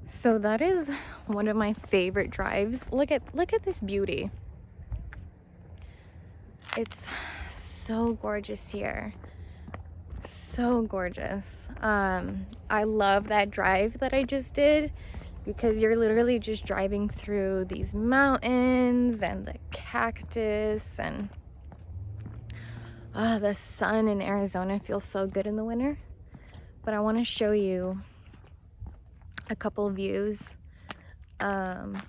So that is one of my favorite drives. Look at this beauty. It's so gorgeous here. So gorgeous. I love that drive that I just did because you're literally just driving through these mountains and the cactus, and the sun in Arizona feels so good in the winter. But I want to show you a couple views and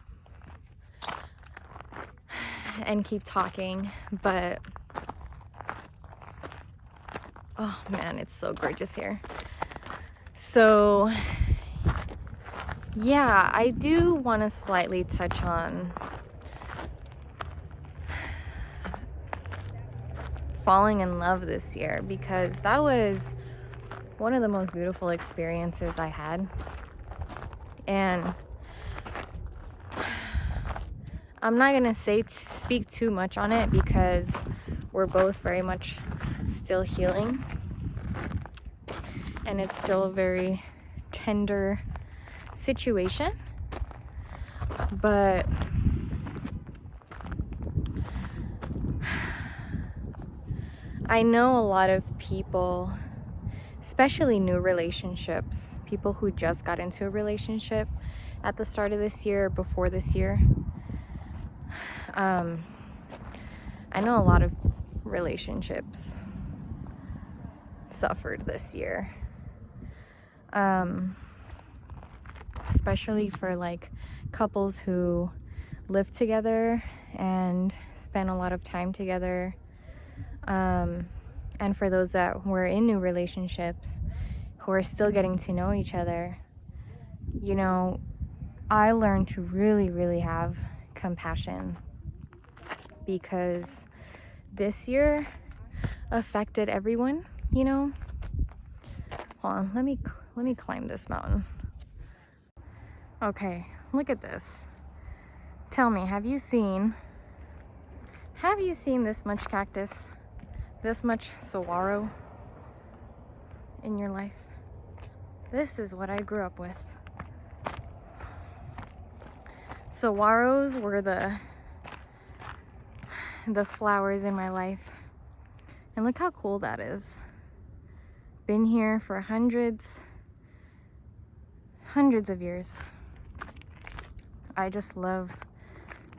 keep talking, but oh man, it's so gorgeous here. So yeah, I do want to slightly touch on falling in love this year, because that was one of the most beautiful experiences I had. And I'm not gonna speak too much on it because we're both very much still healing, and it's still a very tender situation. But I know a lot of people, especially new relationships, people who just got into a relationship at the start of this year, before this year. I know a lot of relationships suffered this year. Especially for like couples who live together and spend a lot of time together. And for those that were in new relationships who are still getting to know each other, you know, I learned to really, really have compassion, because this year affected everyone, you know. Hold on, let me climb this mountain. Okay, look at this. Tell me, have you seen this much cactus, this much saguaro in your life? This is what I grew up with. Saguaros were the flowers in my life. And look how cool that is. Been here for hundreds of years. I just love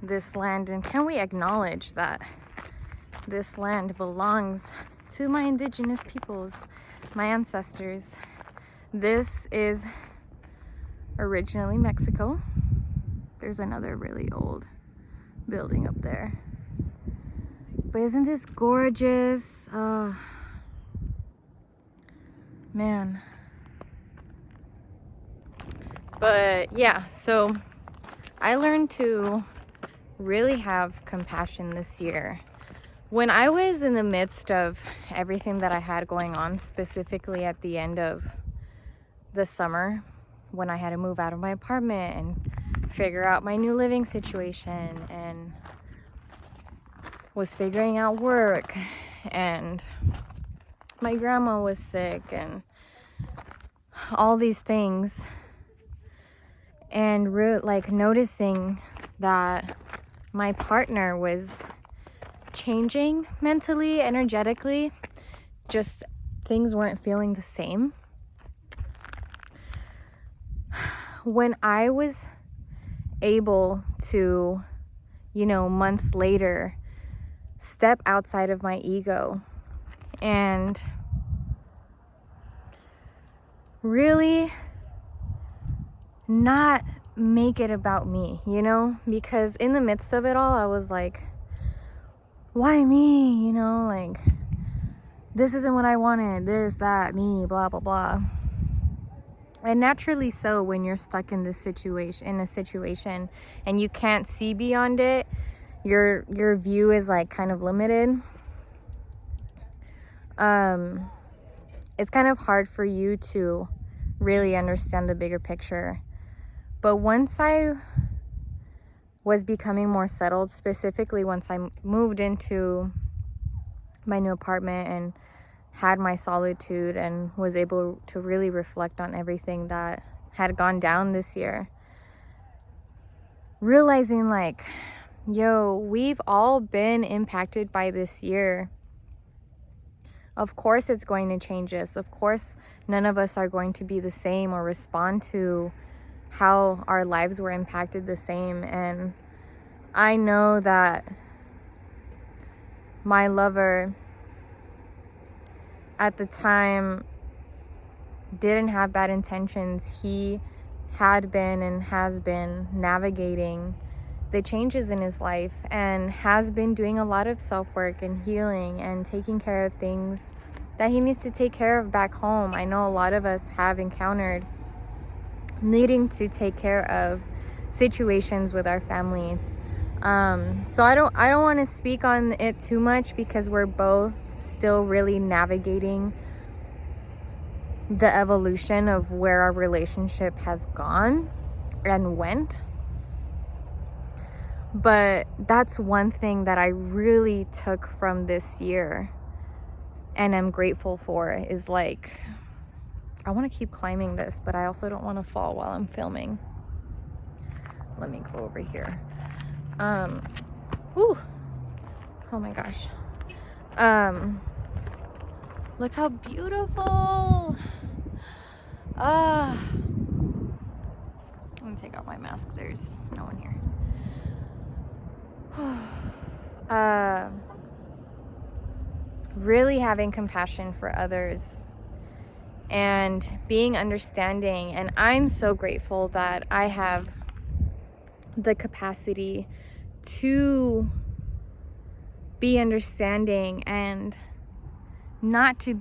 this land, and can we acknowledge that this land belongs to my indigenous peoples, my ancestors. This is originally Mexico. There's another really old building up there. But isn't this gorgeous? Oh, man. But yeah, so I learned to really have compassion this year. When I was in the midst of everything that I had going on, specifically at the end of the summer, when I had to move out of my apartment and figure out my new living situation, and was figuring out work, and my grandma was sick, and all these things, and like noticing that my partner was changing mentally, energetically, just things weren't feeling the same. When I was able to, you know, months later, step outside of my ego and really not make it about me, you know, because in the midst of it all, I was like, why me? You know, like, this isn't what I wanted, this, that, me, blah, blah, blah. And naturally so, when you're stuck in this situation, and you can't see beyond it, your view is like kind of limited. It's kind of hard for you to really understand the bigger picture. But once I was becoming more settled, specifically once I moved into my new apartment and had my solitude and was able to really reflect on everything that had gone down this year, realizing like, yo, we've all been impacted by this year. Of course it's going to change us. Of course none of us are going to be the same or respond to how our lives were impacted the same. And I know that my lover at the time didn't have bad intentions. He had been and has been navigating the changes in his life and has been doing a lot of self-work and healing and taking care of things that he needs to take care of back home. I know a lot of us have encountered needing to take care of situations with our family. So I don't want to speak on it too much because we're both still really navigating the evolution of where our relationship has gone and went. But that's one thing that I really took from this year and am grateful for, is like, I want to keep climbing this, but I also don't want to fall while I'm filming. Let me go over here. Whew. Oh my gosh. Look how beautiful. I'm gonna take off my mask. There's no one here. Really having compassion for others and being understanding. And I'm so grateful that I have the capacity to be understanding and not to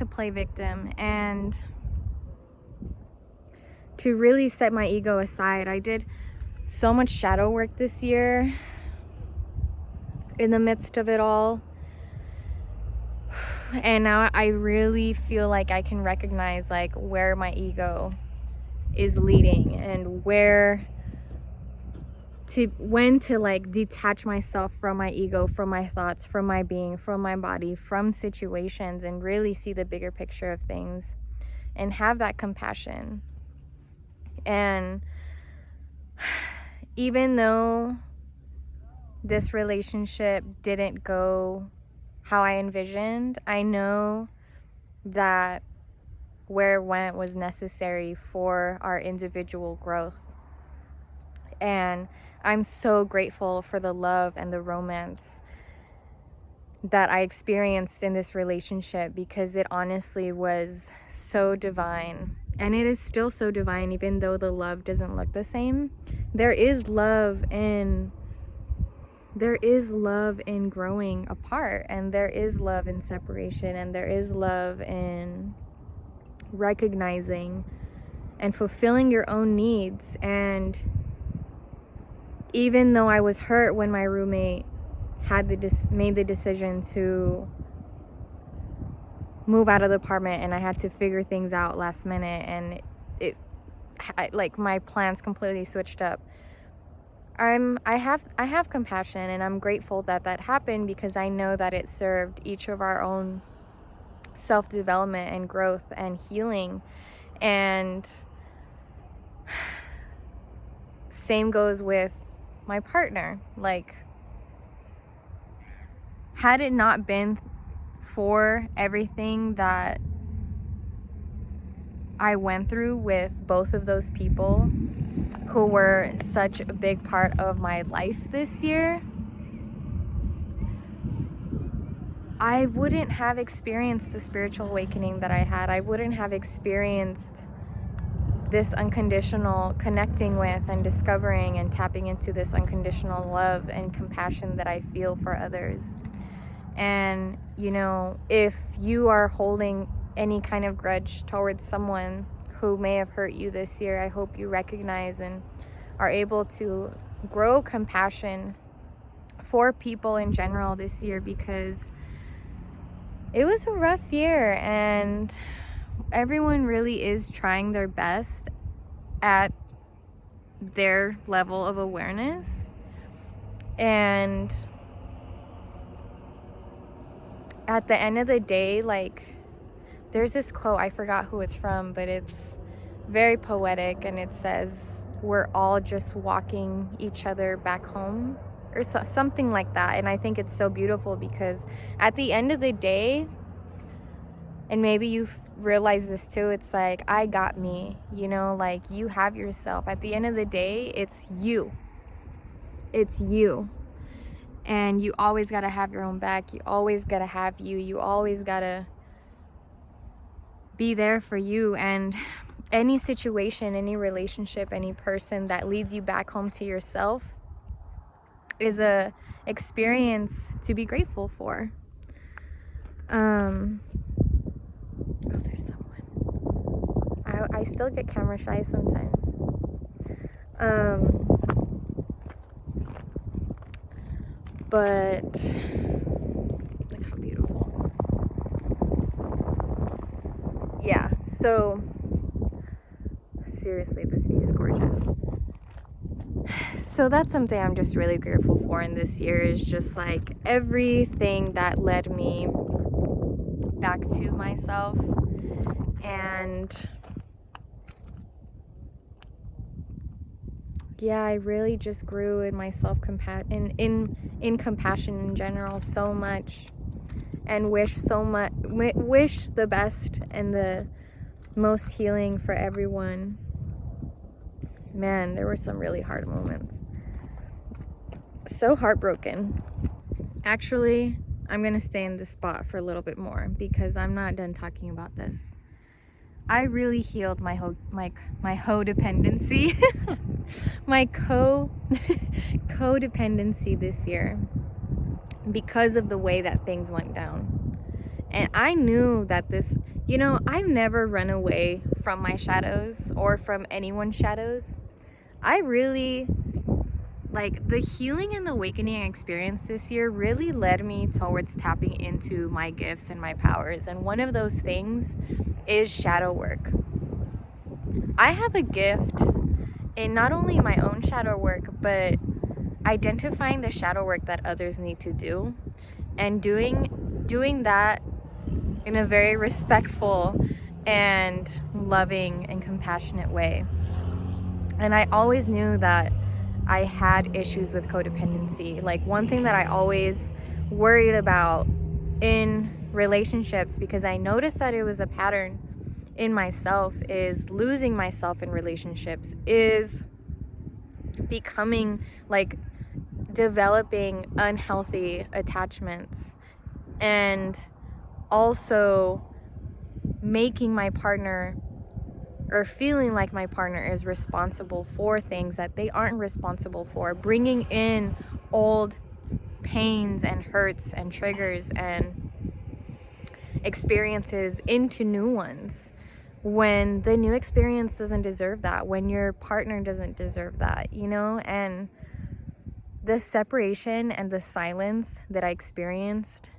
play victim, and to really set my ego aside. I did so much shadow work this year in the midst of it all. And now I really feel like I can recognize like where my ego is leading and when to like detach myself from my ego, from my thoughts, from my being, from my body, from situations, and really see the bigger picture of things and have that compassion. And even though this relationship didn't go how I envisioned, I know that where it went was necessary for our individual growth. And I'm so grateful for the love and the romance that I experienced in this relationship, because it honestly was so divine. And it is still so divine, even though the love doesn't look the same. There is love in growing apart, and there is love in separation, and there is love in recognizing and fulfilling your own needs. And even though I was hurt when my roommate made the decision to move out of the apartment, and I had to figure things out last minute, and like my plans completely switched up, I have compassion, and I'm grateful that happened, because I know that it served each of our own self-development and growth and healing. And same goes with my partner. Like, had it not been for everything that I went through with both of those people who were such a big part of my life this year, I wouldn't have experienced the spiritual awakening that I had. I wouldn't have experienced this unconditional connecting with and discovering and tapping into this unconditional love and compassion that I feel for others. And, you know, if you are holding any kind of grudge towards someone who may have hurt you this year. I hope you recognize and are able to grow compassion for people in general this year, because it was a rough year and everyone really is trying their best at their level of awareness. And at the end of the day, like, there's this quote, I forgot who it's from, but it's very poetic, and it says, we're all just walking each other back home, or something like that. And I think it's so beautiful, because at the end of the day, and maybe you realize this too, it's like, I got me, you know, like, you have yourself. At the end of the day, it's you. It's you. And you always got to have your own back. You always got to have you. You always got to be there for you. And any situation, any relationship, any person that leads you back home to yourself is a experience to be grateful for. Oh, there's someone. I still get camera shy sometimes. But look how beautiful. Yeah, so seriously, this view is gorgeous. So that's something I'm just really grateful for in this year, is just like everything that led me back to myself. And yeah, I really just grew in my self-compassion, in compassion in general, so much, and wish the best and the most healing for everyone. Man, there were some really hard moments. So heartbroken. Actually, I'm gonna stay in this spot for a little bit more, because I'm not done talking about this. I really healed my codependency, my codependency this year, because of the way that things went down. And I knew that this, you know, I've never run away from my shadows or from anyone's shadows. I really, like, the healing and the awakening I experienced this year really led me towards tapping into my gifts and my powers. And one of those things is shadow work. I have a gift in not only my own shadow work, but identifying the shadow work that others need to do, and doing that in a very respectful and loving and compassionate way. And I always knew that I had issues with codependency. Like, one thing that I always worried about in relationships, because I noticed that it was a pattern in myself, is losing myself in relationships, is becoming, like, developing unhealthy attachments, and also making my partner, or feeling like my partner is responsible for things that they aren't responsible for, bringing in old pains and hurts and triggers and experiences into new ones, when the new experience doesn't deserve that, when your partner doesn't deserve that, you know. And the separation and the silence that I experienced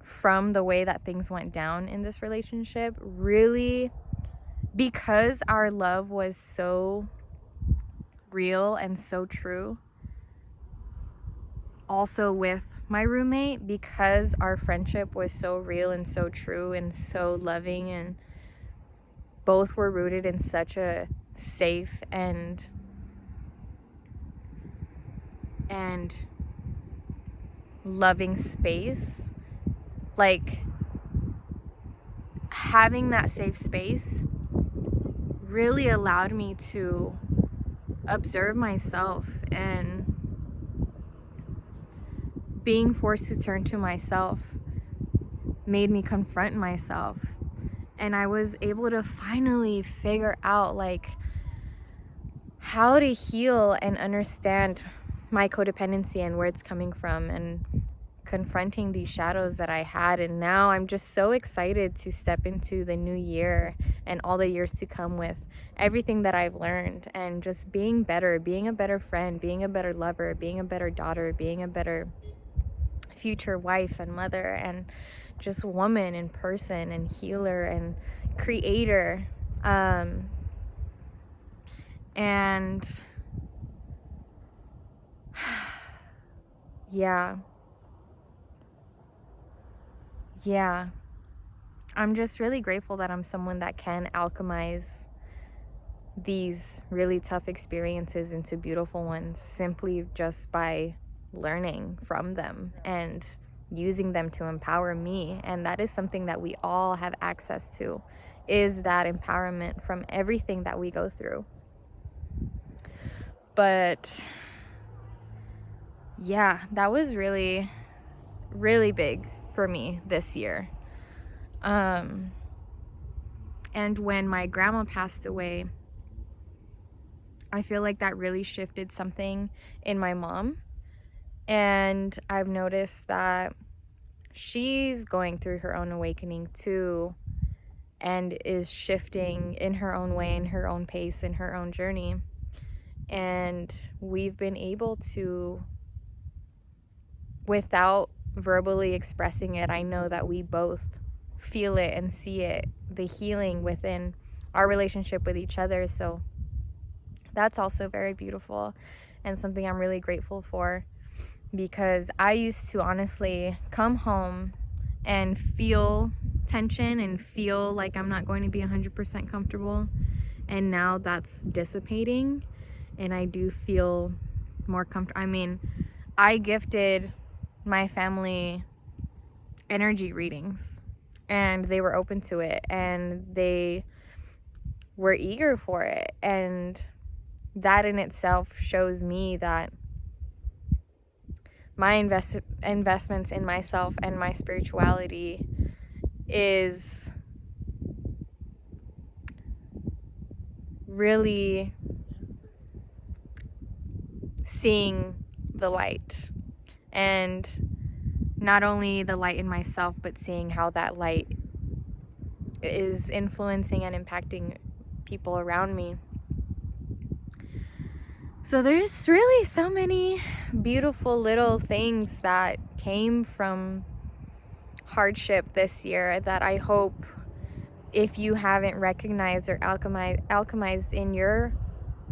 from the way that things went down in this relationship, really, because our love was so real and so true, also with my roommate, because our friendship was so real and so true and so loving, and both were rooted in such a safe and loving space. Like, having that safe space really allowed me to observe myself, and being forced to turn to myself made me confront myself. And I was able to finally figure out, like, how to heal and understand my codependency and where it's coming from, and confronting these shadows that I had. And now I'm just so excited to step into the new year and all the years to come with everything that I've learned, and just being better, being a better friend, being a better lover, being a better daughter, being a better future wife and mother, and just woman and person and healer and creator. And yeah, I'm just really grateful that I'm someone that can alchemize these really tough experiences into beautiful ones simply just by learning from them and using them to empower me. And that is something that we all have access to, is that empowerment from everything that we go through. But yeah, that was really, really big for me this year. And when my grandma passed away, I feel like that really shifted something in my mom. And I've noticed that she's going through her own awakening too, and is shifting in her own way, in her own pace, in her own journey. And we've been able to, without verbally expressing it, I know that we both feel it and see it, the healing within our relationship with each other. So that's also very beautiful and something I'm really grateful for, because I used to honestly come home and feel tension and feel like I'm not going to be 100% comfortable. And now that's dissipating and I do feel more comfortable. I mean, I gifted my family energy readings and they were open to it and they were eager for it. And that in itself shows me that my investments in myself and my spirituality is really seeing the light, and not only the light in myself, but seeing how that light is influencing and impacting people around me. So there's really so many beautiful little things that came from hardship this year that I hope, if you haven't recognized or alchemized in your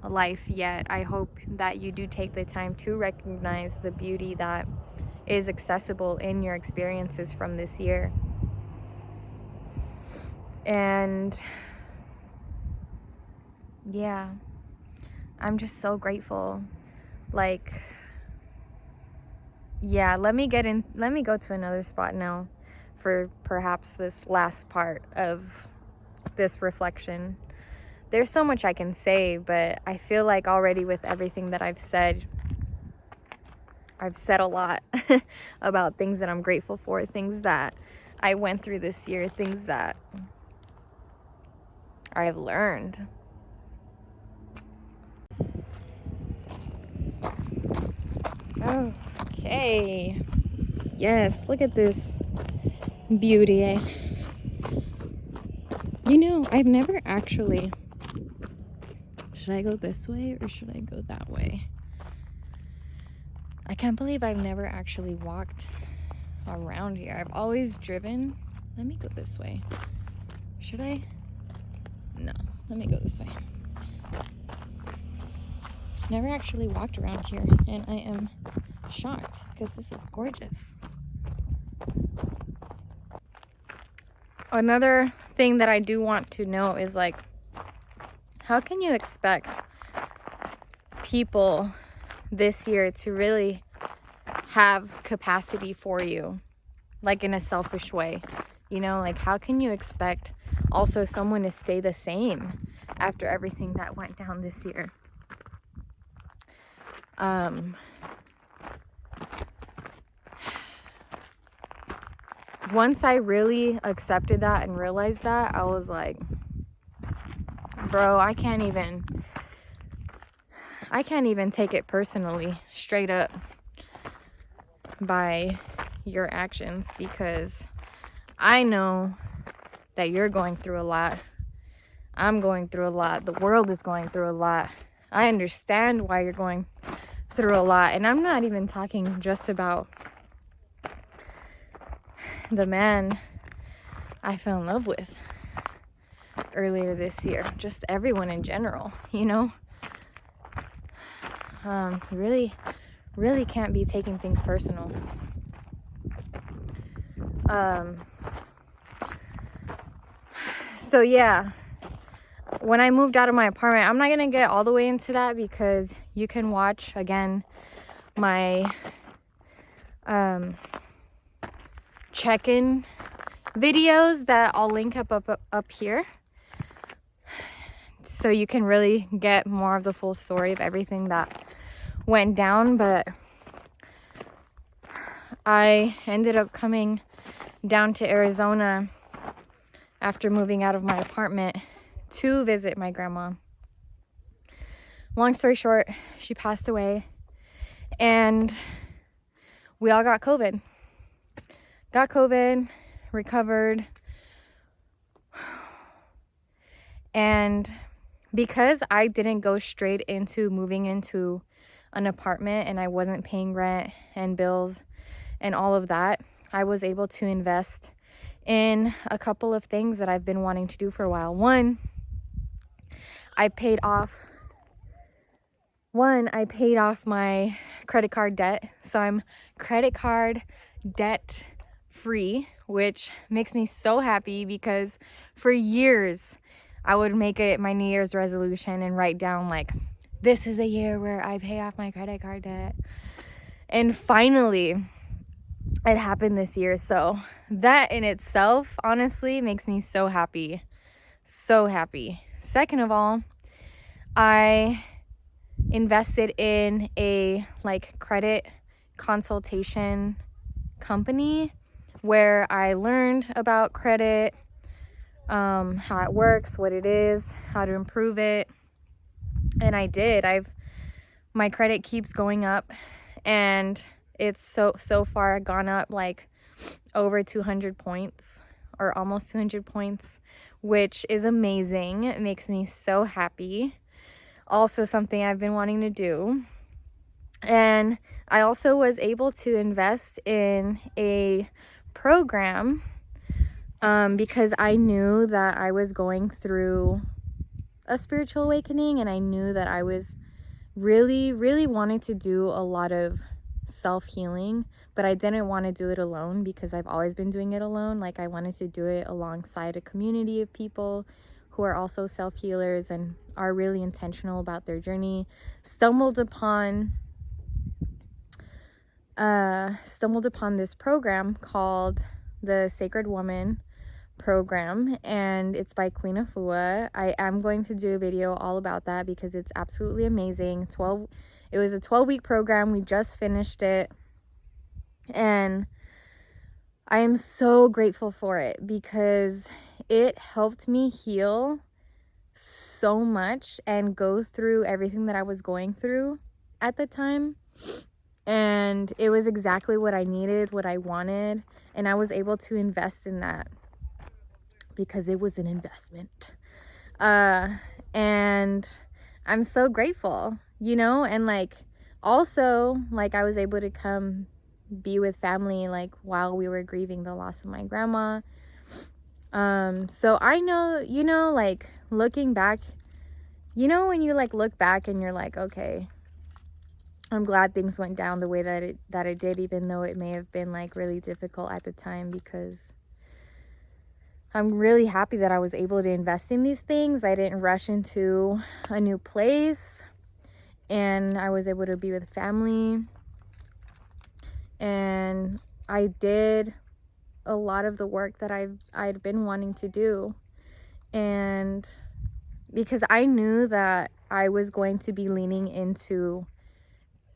life yet, I hope that you do take the time to recognize the beauty that is accessible in your experiences from this year. And yeah, I'm just so grateful. Like, yeah, let me go to another spot now for perhaps this last part of this reflection. There's so much I can say, but I feel like already with everything that I've said a lot about things that I'm grateful for, things that I went through this year, things that I've learned. Okay. Yes, look at this beauty. You know, I've never actually... Should I go this way or should I go that way? I can't believe I've never actually walked around here. I've always driven. Let me go this way. Should I? No, let me go this way. Never actually walked around here, and I am shocked because this is gorgeous. Another thing that I do want to know is, like, how can you expect people this year to really have capacity for you, like in a selfish way? You know, like, how can you expect also someone to stay the same after everything that went down this year? Once I really accepted that and realized that, I was like, bro, I can't even take it personally, straight up, by, your actions, because I know that you're going through a lot. I'm going through a lot. The world is going through a lot. I understand why you're going through a lot. And I'm not even talking just about the man I fell in love with earlier this year. Just everyone in general, you know? You really can't be taking things personal. So yeah, when I moved out of my apartment, I'm not gonna get all the way into that, because you can watch again my check-in videos that I'll link up here, so you can really get more of the full story of everything that went down. But I ended up coming down to Arizona after moving out of my apartment to visit my grandma. Long story short, she passed away, and we all got COVID. Recovered. And because I didn't go straight into moving into an apartment, and I wasn't paying rent and bills and all of that, I was able to invest in a couple of things that I've been wanting to do for a while. One, I paid off my credit card debt. So I'm credit card debt free, which makes me so happy, because for years I would make it my New Year's resolution and write down, like, this is the year where I pay off my credit card debt. And finally, it happened this year. So that in itself, honestly, makes me so happy. So happy. Second of all, I invested in a credit consultation company where I learned about credit, how it works, what it is, how to improve it. And I did. My credit keeps going up, and it's so far gone up like over 200 points, or almost 200 points, which is amazing. It makes me so happy. Also something I've been wanting to do. And I also was able to invest in a program because I knew that I was going through a spiritual awakening, and I knew that I was really wanting to do a lot of self-healing, but I didn't want to do it alone, because I've always been doing it alone. Like, I wanted to do it alongside a community of people who are also self-healers and are really intentional about their journey. Stumbled upon this program called the Sacred Woman program, and it's by Queen Afua. I am going to do a video all about that, because it's absolutely amazing. It was a 12-week program. We just finished it, and I am so grateful for it, because it helped me heal so much and go through everything that I was going through at the time. And it was exactly what I needed, what I wanted, and I was able to invest in that, because it was an investment. And I'm so grateful, and also I was able to come be with family while we were grieving the loss of my grandma. So I know, looking back, when you look back and you're like, okay, I'm glad things went down the way that it did, even though it may have been really difficult at the time, because I'm really happy that I was able to invest in these things. I didn't rush into a new place, and I was able to be with family, and I did a lot of the work that I'd been wanting to do. And because I knew that I was going to be leaning into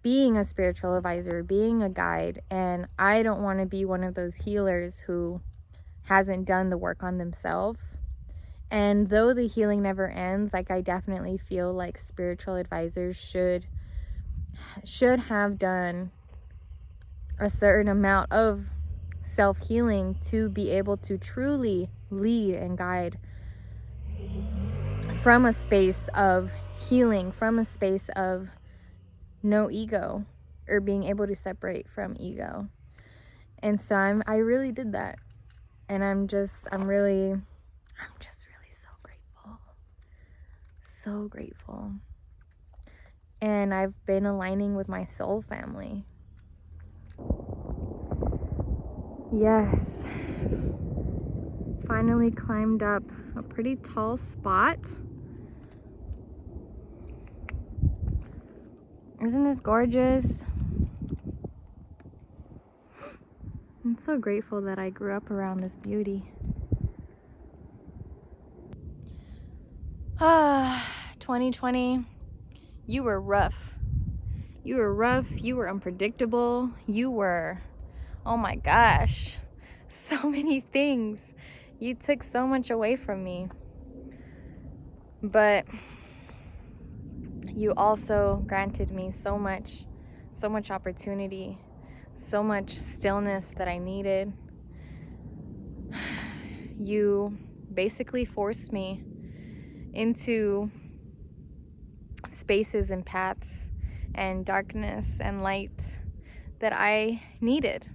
being a spiritual advisor, being a guide, and I don't want to be one of those healers who hasn't done the work on themselves. And though the healing never ends, I definitely feel like spiritual advisors should have done a certain amount of self-healing to be able to truly lead and guide from a space of healing, from a space of no ego, or being able to separate from ego. And so I really did that. And I'm just really so grateful. So grateful. And I've been aligning with my soul family. Yes. Finally climbed up a pretty tall spot. Isn't this gorgeous? I'm so grateful that I grew up around this beauty. 2020, you were rough. You were rough, you were unpredictable, you were, oh my gosh, so many things. You took so much away from me. But you also granted me so much opportunity, so much stillness that I needed. You basically forced me into spaces and paths and darkness and light that I needed.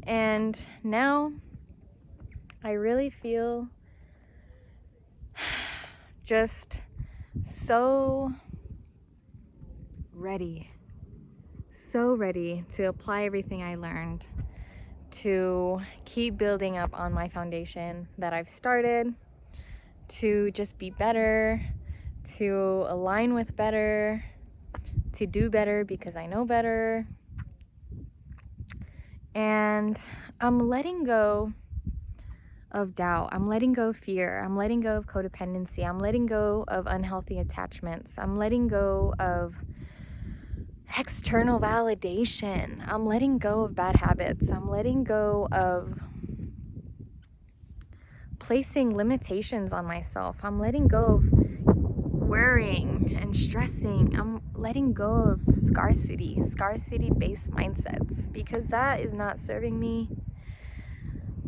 And now I really feel just so ready to apply everything I learned, to keep building up on my foundation that I've started, to just be better, to align with better, to do better because I know better. And I'm letting go of doubt. I'm letting go of fear. I'm letting go of codependency. I'm letting go of unhealthy attachments. I'm letting go of external validation. I'm letting go of bad habits. I'm letting go of placing limitations on myself. I'm letting go of worrying and stressing. I'm letting go of scarcity-based mindsets, because that is not serving me.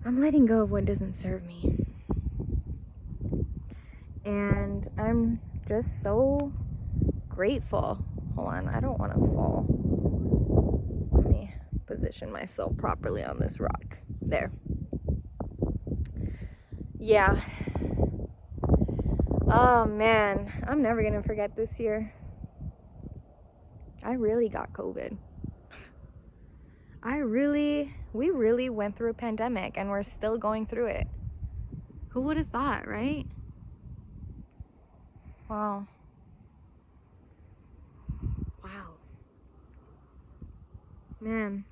I'm letting go of what doesn't serve me. And I'm just so grateful. Hold on, I don't want to fall. Let me position myself properly on this rock. There. Yeah. Oh man, I'm never gonna forget this year. I really got COVID. We really went through a pandemic, and we're still going through it. Who would have thought, right? Wow. Man,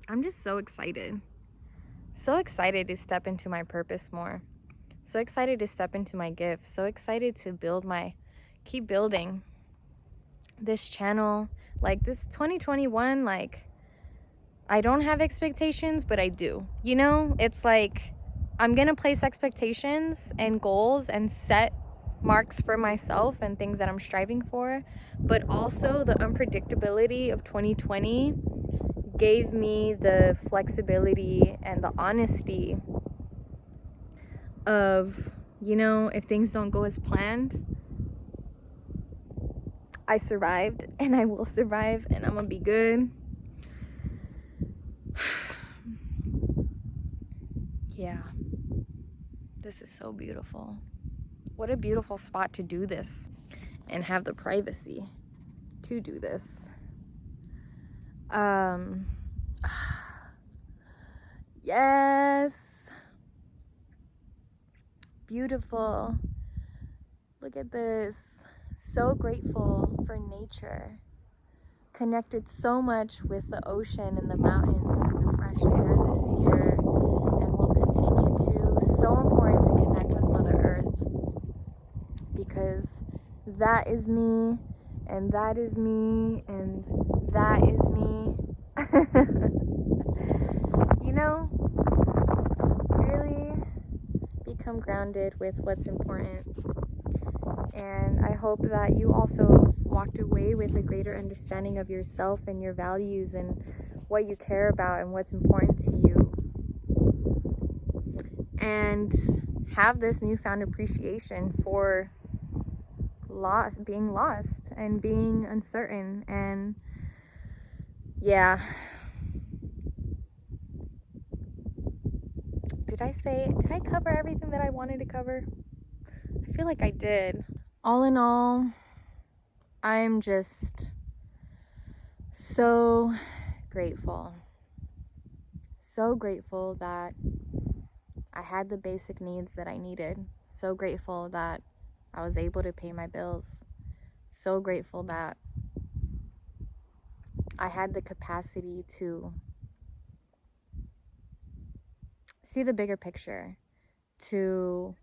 I'm just so excited. So excited to step into my purpose more. So excited to step into my gifts. So excited to keep building this channel. Like this 2021, like, I don't have expectations, but I do. You know, it's like I'm gonna place expectations and goals and set marks for myself and things that I'm striving for, but also the unpredictability of 2020 gave me the flexibility and the honesty of, you know, if things don't go as planned, I survived and I will survive and I'm gonna be good. Yeah, this is so beautiful. What a beautiful spot to do this and have the privacy to do this. Yes. Beautiful. Look at this. So grateful for nature. Connected so much with the ocean and the mountains and the fresh air this year, and will continue to. So important to connect with Mother Earth, because that is me, and that is me, and that is me. You know, really become grounded with what's important. And I hope that you also walked away with a greater understanding of yourself and your values and what you care about and what's important to you, and have this newfound appreciation for being lost and being uncertain. And yeah, did I cover everything that I wanted to cover? I feel like I did. All in all, I'm just so grateful. So grateful that I had the basic needs that I needed. So grateful that I was able to pay my bills. So grateful that I had the capacity to see the bigger picture, to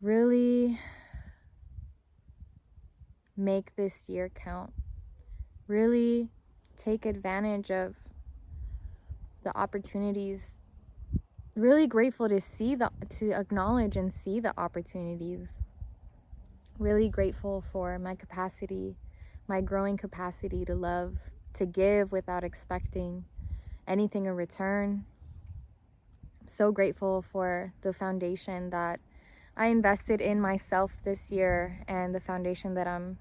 really make this year count, really take advantage of the opportunities, really grateful to acknowledge and see the opportunities, really grateful for my capacity, my growing capacity to love, to give without expecting anything in return. I'm so grateful for the foundation that I invested in myself this year and the foundation that I'm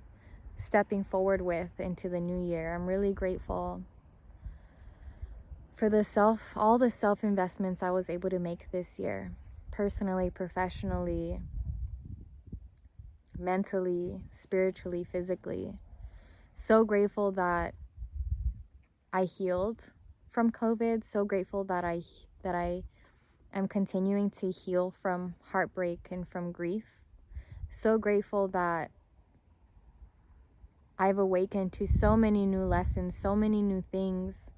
stepping forward with into the new year. I'm really grateful for all the self investments I was able to make this year, personally, professionally, mentally, spiritually, physically. So grateful that I healed from COVID. So grateful that I am continuing to heal from heartbreak and from grief. So grateful that I've awakened to so many new lessons, so many new things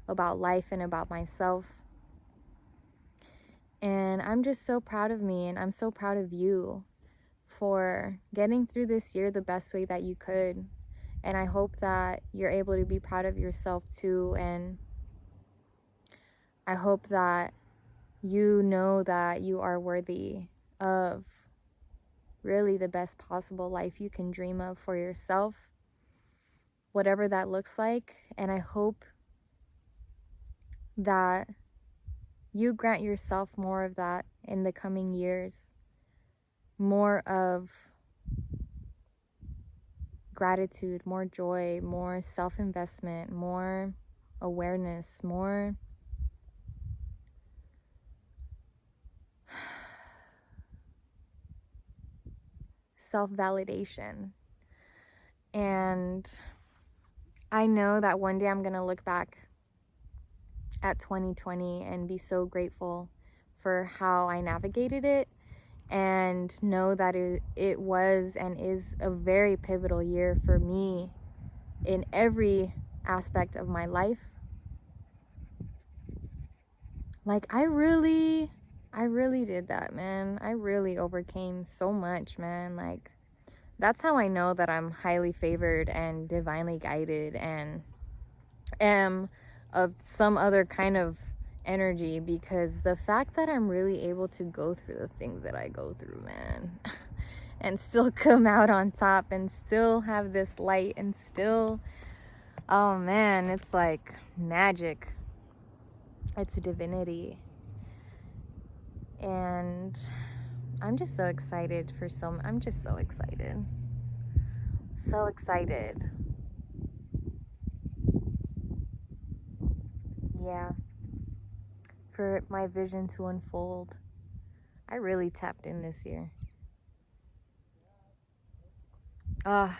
about life and about myself. And I'm just so proud of me, and I'm so proud of you for getting through this year the best way that you could. And I hope that you're able to be proud of yourself too. And I hope that you know that you are worthy of really the best possible life you can dream of for yourself, whatever that looks like. And I hope that you grant yourself more of that in the coming years, more of gratitude, more joy, more self-investment, more awareness, more self-validation. And I know that one day I'm going to look back at 2020 and be so grateful for how I navigated it, and know that it was and is a very pivotal year for me in every aspect of my life. Like, I really did that, man. I really overcame so much, man. Like, that's how I know that I'm highly favored and divinely guided and am of some other kind of energy, because the fact that I'm really able to go through the things that I go through, man, and still come out on top and still have this light and still, oh man, it's like magic. It's divinity. And I'm just so excited I'm just so excited. So excited. Yeah. For my vision to unfold. I really tapped in this year. I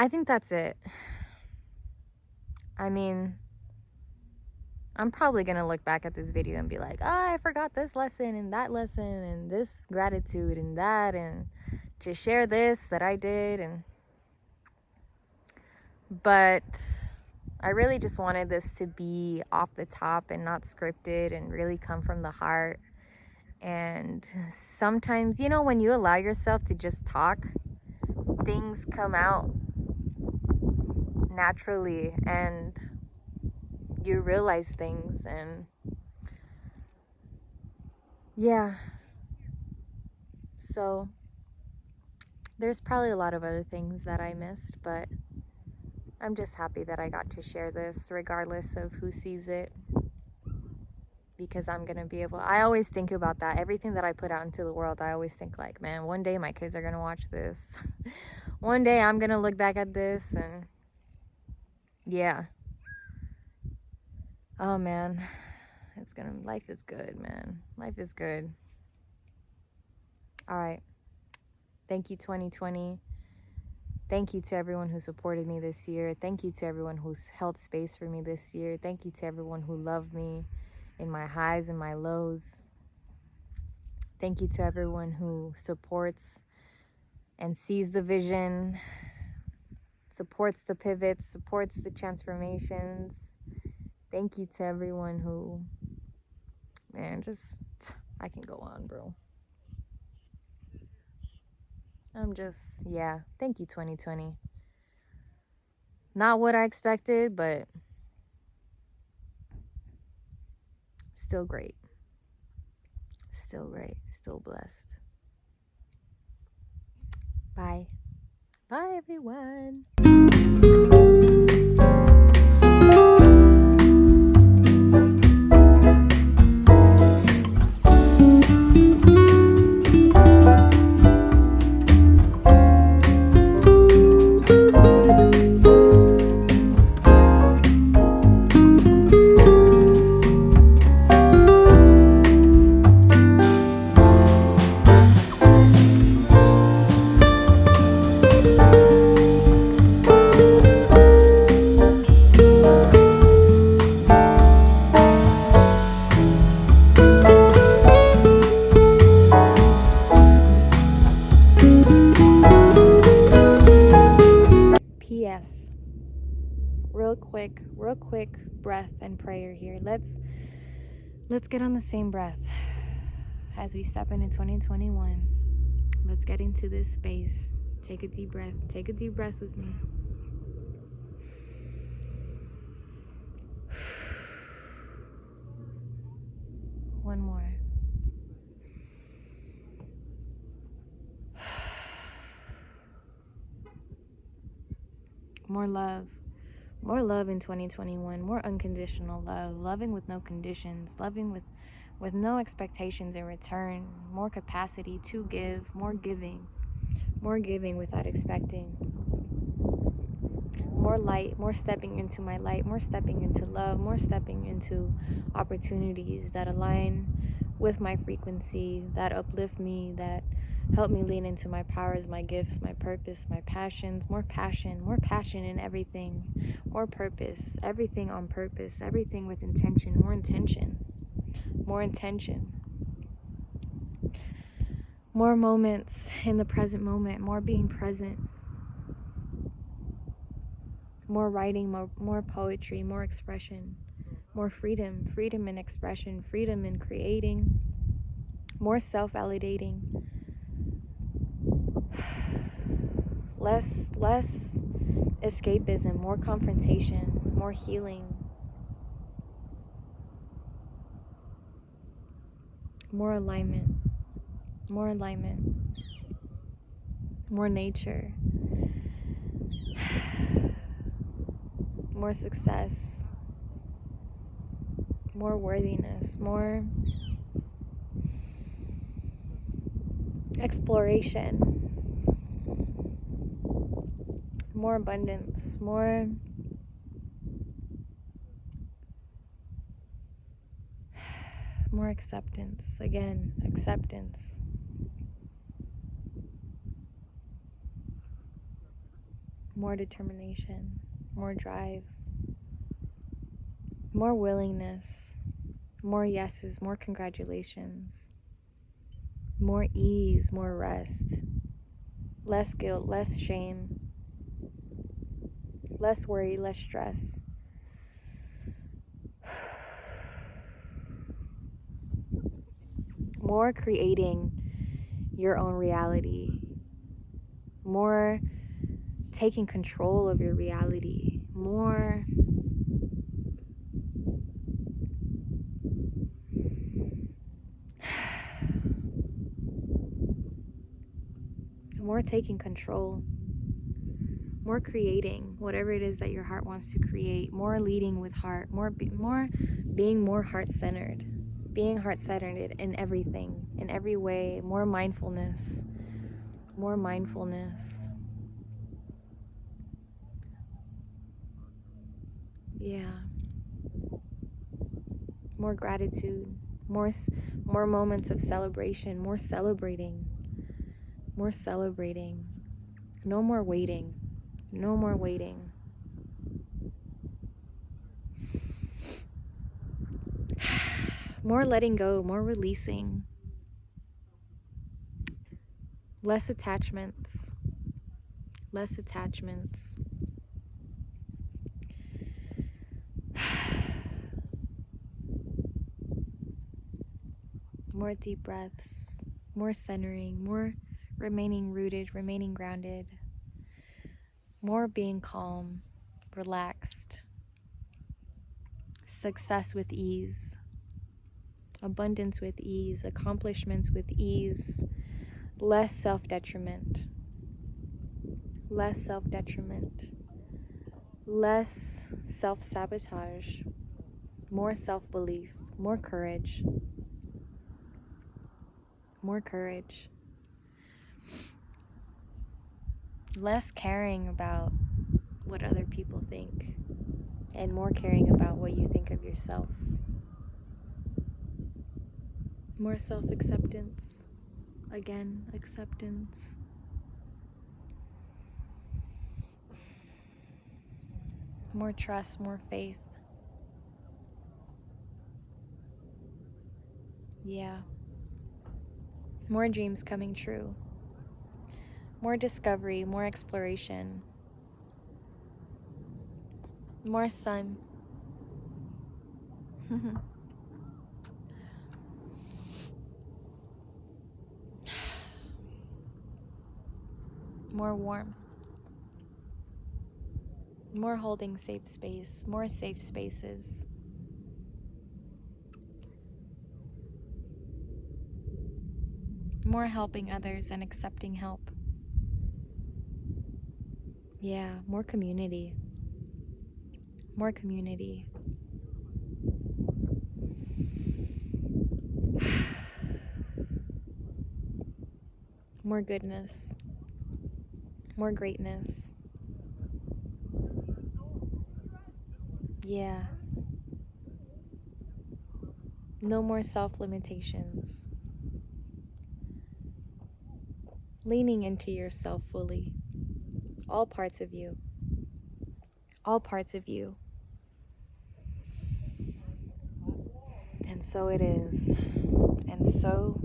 think that's it. I mean, I'm probably going to look back at this video and be like, I forgot this lesson and that lesson and this gratitude and that, and to share this that I did. But I really just wanted this to be off the top and not scripted and really come from the heart. And sometimes, when you allow yourself to just talk, things come out naturally and you realize things. And yeah, so there's probably a lot of other things that I missed, but I'm just happy that I got to share this regardless of who sees it, because I'm gonna be able, I always think about that. Everything that I put out into the world, I always think like, man, one day my kids are gonna watch this. One day I'm gonna look back at this and yeah. Oh man, life is good, man. Life is good. All right. Thank you, 2020. Thank you to everyone who supported me this year. Thank you to everyone who's held space for me this year. Thank you to everyone who loved me in my highs and my lows. Thank you to everyone who supports and sees the vision, supports the pivots, supports the transformations. Thank you to everyone who, man, just, I can go on, bro. Yeah, thank you, 2020. Not what I expected, but still great. Still great. Still blessed. Bye. Bye, everyone. P.S. Real quick breath and prayer here. Let's get on the same breath as we step into 2021. Let's get into this space. Take a deep breath. Take a deep breath with me. One more. More love. More love in 2021. More unconditional love. Loving with no conditions. Loving with no expectations in return. More capacity to give. More giving. More giving without expecting. More light. More stepping into my light. More stepping into love. More stepping into opportunities that align with my frequency, that uplift me, that help me lean into my powers, my gifts, my purpose, my passions. More passion in everything. More purpose, everything on purpose, everything with intention. More intention. More moments in the present moment, more being present. More writing, more poetry, more expression. More freedom in expression, freedom in creating. More self-validating. Less escapism, more confrontation, more healing. More alignment. More nature. More success. More worthiness. More exploration. More abundance. More acceptance. Again, acceptance. More determination. More drive. More willingness. More yeses. More congratulations. More ease. More rest. Less guilt. Less shame. Less worry. Less stress. More creating your own reality. More taking control of your reality. More taking control. more creating whatever it is that your heart wants to create, more leading with heart, more being more heart-centered, being heart-centered in everything, in every way, more mindfulness, yeah, more gratitude, more moments of celebration, more celebrating, no more waiting, more letting go, more releasing, less attachments, more deep breaths, more centering, more remaining rooted, remaining grounded, more being calm, relaxed, success with ease, abundance with ease, accomplishments with ease, less self-detriment, less self-sabotage, more self-belief, more courage, less caring about what other people think and more caring about what you think of yourself, more self-acceptance, again, acceptance, more trust, more faith, yeah, more dreams coming true, more discovery, more exploration, more sun, more warmth, more holding safe space, more safe spaces, more helping others and accepting help, yeah, more community, more goodness, more greatness, yeah, no more self-limitations, leaning into yourself fully, all parts of you, and so it is, and so